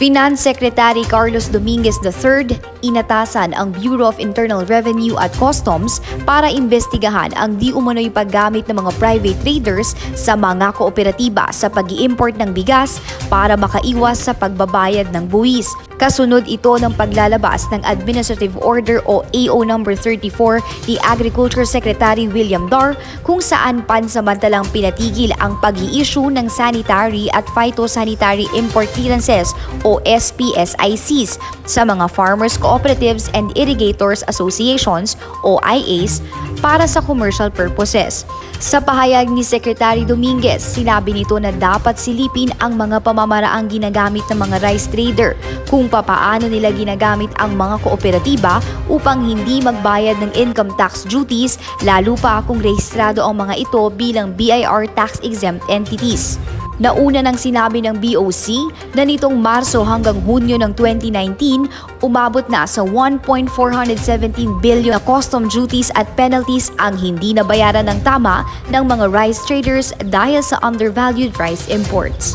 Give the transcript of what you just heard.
Finance Secretary Carlos Dominguez III, inatasan ang Bureau of Internal Revenue at Customs para imbestigahan ang di umano'y paggamit ng mga private traders sa mga kooperatiba sa pag-i-import ng bigas para makaiwas sa pagbabayad ng buwis. Kasunod ito ng paglalabas ng Administrative Order o AO No. 34 ni Agriculture Secretary William Dar kung saan pansamantalang pinatigil ang pag-i-issue ng sanitary at phytosanitary import clearances o SPSICs sa mga Farmers Cooperatives and Irrigators Associations o IAs para sa commercial purposes. Sa pahayag ni Secretary Dominguez, sinabi nito na dapat silipin ang mga pamamaraang ginagamit ng mga rice trader kung papaano nila ginagamit ang mga kooperatiba upang hindi magbayad ng income tax duties, lalo pa kung rehistrado ang mga ito bilang BIR tax-exempt entities. Nauna nang sinabi ng BOC na nitong Marso hanggang Hunyo ng 2019, umabot na sa 1.417 billion na custom duties at penalties ang hindi nabayaran ng tama ng mga rice traders dahil sa undervalued rice imports.